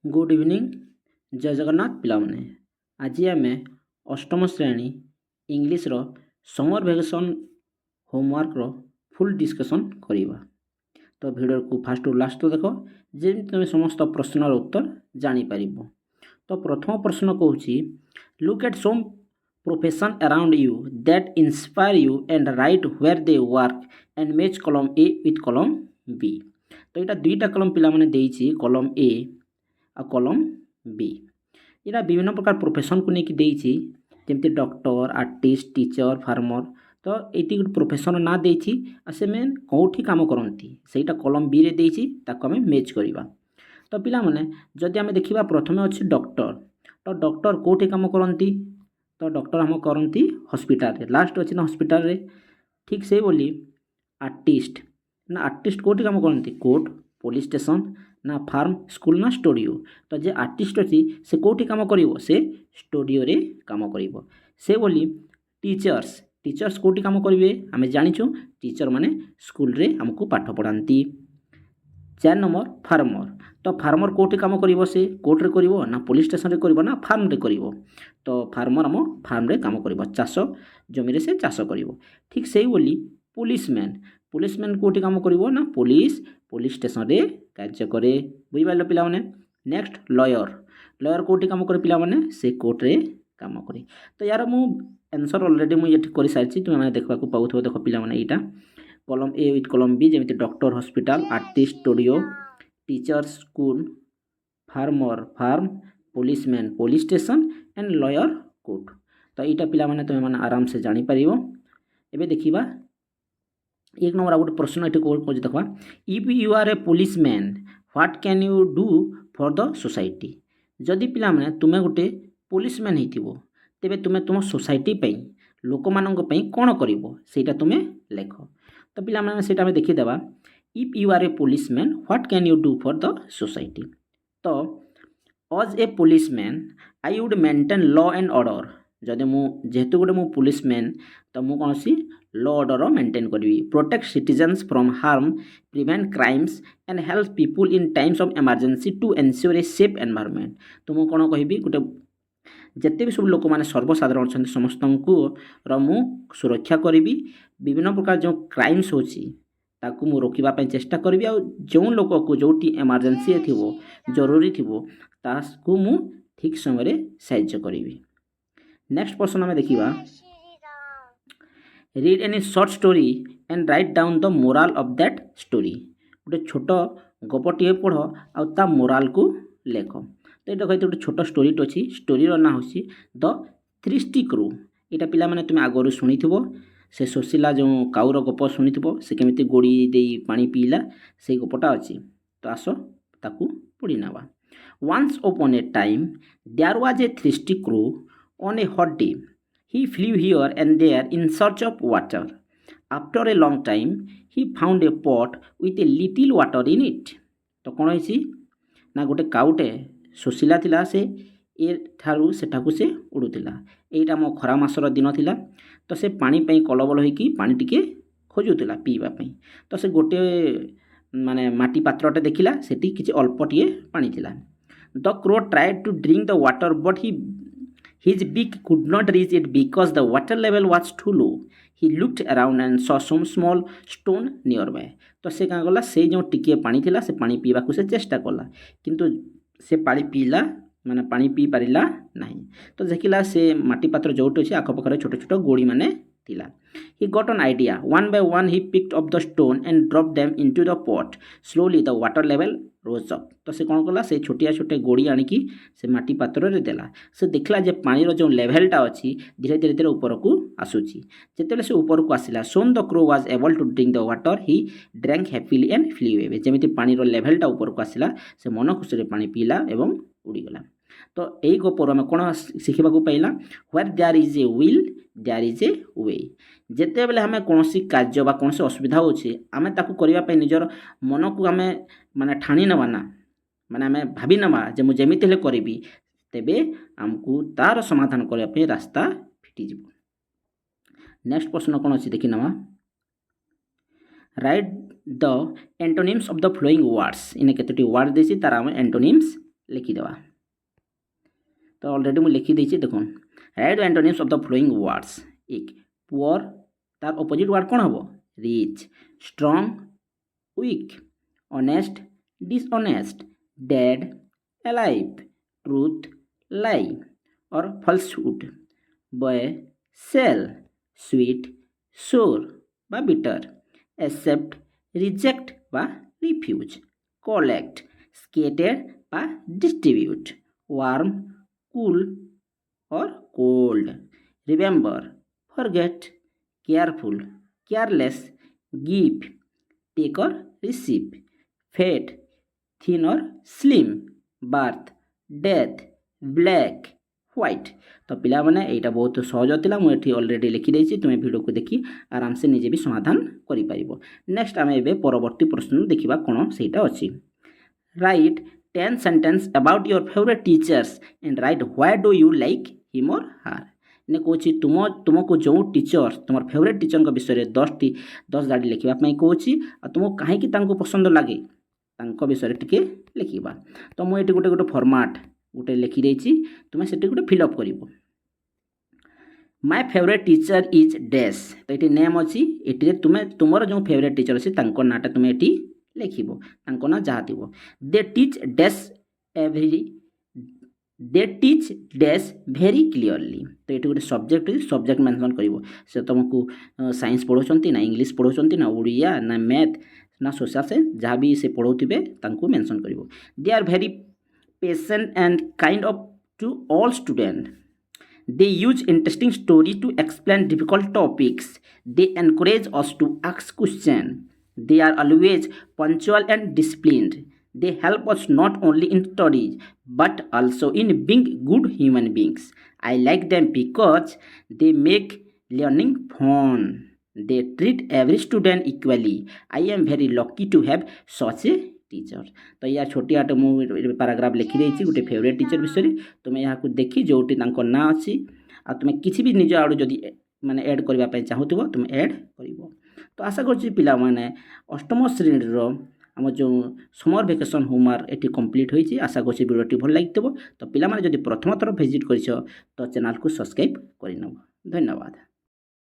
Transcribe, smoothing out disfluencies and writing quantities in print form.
Good evening जय जगन्नाथ पिलाने आज आम अष्टम श्रेणी इंग्लीश रो summer vacation homework full discussion करिबा। तो वीडियो को फास्ट रु लास्ट देख जेमि तुम समस्त प्रश्नर उत्तर जानी पारिबो। तो प्रथम प्रश्न कहूँ look at some profession around you that inspire you and write where they work and match column A with column B. तो यहाँ दुईटा कलम पिलाने देइछि कलम ए आ कलम बी। यहाँ विभिन्न प्रकार प्रोफेशन को लेकिन देइछि जेमती डॉक्टर आर्टिस्ट टीचर फार्मर। तो ये गोटे प्रोफेशन ना देइछि आ से मेन कौटी काम करती सेटा कलम बी रे देइछि ताको आमे मैच करवा। तो पिला माने जदि आमे देखिबा प्रथमे अछि डॉक्टर। तो डॉक्टर कौटी काम करती तो डॉक्टर हम करती हॉस्पिटल रे लास्ट अछि ना हॉस्पिटल रे ठीक से बोली। आर्टिस्ट ना आर्टिस्ट कौटी काम करती कोर्ट पुलिस स्टेशन ना फार्म स्कूल ना स्टूडियो। तो जे आर्टिस्ट अच्छी से कौटी काम करिवो से स्टूडियो रे काम करिवो। से बोली टीचर्स टीचर्स कौटी काम करिवे आमे जानिछु टीचर माने स्कूल रे हमको पाठ पढ़ाती। 4 नंबर फार्मर। तो फार्मर कौटी काम करिवो से कोर्ट रे करिवो ना पुलिस स्टेशन रे करिवो ना फार्म रे करिवो। तो फार्मर हम फार्म रे काम करिवो चाष जमी रे से चाष करिवो। ठीक से बोली पुलिसमैन पुलिसमैन कौटी काम करिवो ना पुलिस स्टेशन रे कार्य करे बुझिपार पिला माने। नेक्स्ट लॉयर लॉयर कौटी काम करे पिला माने से कोर्ट रे काम करे। तो यार मु आंसर ऑलरेडी मुझे कर सारी तुम मैंने देखा पाऊथ देख पिला माने एटा column A with column B जमी doctor hospital artist studio teacher school farmer farm policeman police station and lawyer court. तो यहाँ पिला माने तुम मैंने आराम से जानी पारिबो। एबे देखिबा 1 नंबर गोटे प्रश्न ये कौन देखा if you are a policeman what can you do for the society. जदि पिला माने तुमे गोटे पुलिसमैन होइतिबो तेबे तुमे तुम सोसाइटी पई लोक मानक पई कोन करिवो सेटा तुमे लेख। तो पिला माने सेटा हमें देखि देबा if you are a policeman what can you do for the society. तो as a policeman I would maintain law and order. जदि मु जेहेतु गोटे मु पुलिसमैन तो मु कौन सी लॉ ऑर्डर मेंटेन करी protect citizens from harm prevent crimes and help people in times of emergency to ensure a safe environment. तो मु कौन कहबी गोटे जिते भी सब लोक मैंने सर्वसाधारण अच्छा समस्त को मु सुरक्षा करी विभिन्न प्रकार जो क्राइम्स होची ताकू मु रोकवाई चेष्टा करी आ जो लोक को जोटी इमरजेंसी थी जरूरी थी ताकू मु ठीक समय साहाय्य करी। नेक्स्ट प्रश्न आम देखा read any short story and write down the morale of that story. गोटे छोट गपटे पढ़ आ मोराल को लेख। तो ये कहते गोटे छोट स्टोरी अच्छी स्टोरीर ना हूँ द थ्री स्टिक रू। यहाँ पिला माने तुम आगु शुणी से सोशिला जो काउर गप शुणी से केमी गोड़ी दे पानी पीला से गपटा अच्छी। तो आस ताकू पढ़ी नवा। Once upon a time there was a thirsty crow on a hot day he flew here and there in search of water. After a long time he found a pot with a little water in it. तो कौन है ना गोटे काउटे शोषिला थिला से ए ठारू सेठाकू से उड़ुथिला। एटा मो खरा मासर दिन थिला तो से पानी पई कलबल होइकी पानी टिके खोजुथिला पीवा पई। तो से गोटे माने माटी पात्रटे देखिला सेठी किछि अल्पटिए पानी थिला। The crow tried to drink the water but his beak could not reach it because the water level was too low. He looked around and saw some small stone nearby. तो से क्या गला से जो टिके पानी थिला से पानी पीवा को से चेष्टा कला किंतु से पानी पीला माने पानी पी पारिला नहीं। तो देखिला से माटी पात्र जोट अछि आखपाखरे छोट छोट गोड़ी माने थिला। He got an idea. One by one he picked up the stone and dropped them into the pot. Slowly the water level rose up. तो से कौन कला से छोटिया छोटे गोड़ी आनिकी से माटी पात्र रे देला। से देखला जे पानी रो जो लेवलटा अछि धीरे धीरे धीरे ऊपर को आसुची। जेतेले से ऊपर को आसिला soon the crow was able to drink the water. He drank happily and flew away. जेमिति पानी रो लेवलटा ऊपर को आसिला से मन खुशी रे पानी पीला एवं उड़ी गला। तो यही गपर आम कौन शिखा पाइला where there is a will there is a way. जिते बेले आम कौन कार्य बा कौन असुविधा होचे आम ताकू करने निजर मन को आम माने ठाणी नवा ना माने आम भावी नवा जे मुझे जमीती हेले करी तेबे आमको तार समाधान करने रास्ता फिटिज। नेक्स्ट प्रश्न कौन अच्छी देखी नवा right the antonyms of the following words. इन्हें केतोटी वर्ड देसी तार आम एंटोनिम्स लिखिदेवा। तो ऑलरेडी मुझे लिखिदे देखो write antonyms of the following words. एक पुअर तार अपोजिट वर्ड कौन हम rich, strong weak, honest dishonest, dead alive, truth lie और falsehood, buy sell, sweet sour बा बिटर, एक्सेप्ट रिजेक्ट बा रिफ्यूज, कलेक्ट स्केटेड बा डिस्ट्रीब्यूट, वार्म कूल और cold, remember forget, careful careless, give take और receive, fat thin और slim, birth death black white. तो पिला माने एटा बहुत सहज थिला मुझे ऑलरेडी लिखिदे तुम्हें वीडियो को देखी आराम से निजे भी समाधान करि परिबो। नेक्स्ट आम ए परवर्ती प्रश्न देखा कौन से अच्छी। Right 10 sentence about your favourite teachers and right why do you like him और हार। ने कौन तुमको जो टीचर तुम फेवरेट टीचर विषय में 10 गाड़ी लिखापी कौन तुमको कहीं पसंद लगे विषय टी लिखा। तो मुझे गोटे गोटे फॉर्मेट गोटे लिखिदे तुम्हें से गोटे फिलअप कर। My favourite teacher is dash. तो ये नेम अच्छी ये तुम्हें तुम जो फेवरेट टीचर अच्छी नाटा तुम्हें ये लिख ना जहाँ थी। They teach dash very clearly. तो ये गोटे सब्जेक्ट मेंशन कर से तुमको साइंस पढ़ाऊँ ना इंग्लीश पढ़ाऊँ ना ओडिया ना मैथ ना सोशल साइंस जहाँ भी से पढ़ाऊे मेंशन कर। They are very patient and kind of to all student. They use interesting stories to explain difficult topics. They encourage us to ask questions. They are always punctual and disciplined. They help us not only in studies but also in being good human beings. I like them because they make learning fun. They treat every student equally. I am very lucky to have such a teacher. तो या छोटी आटे मुझे paragraph लिखिदे गोटे favourite teacher विषय तुम्हें यहाँ देखी जोटी ना अच्छी आ तुम्हें किसी भी निज आड़ जदि माने ऐड करने चाहूब तुम ऐड कर। तो आशा करा माने अष्टम श्रेणी आम जो समर वेकेशन होमवर्क ये कम्प्लीट होती। आशा कर वीडियो भल लगी। तो पिला माने जदि प्रथम थर विजिट कर तो चैनल को सब्सक्राइब कर। धन्यवाद।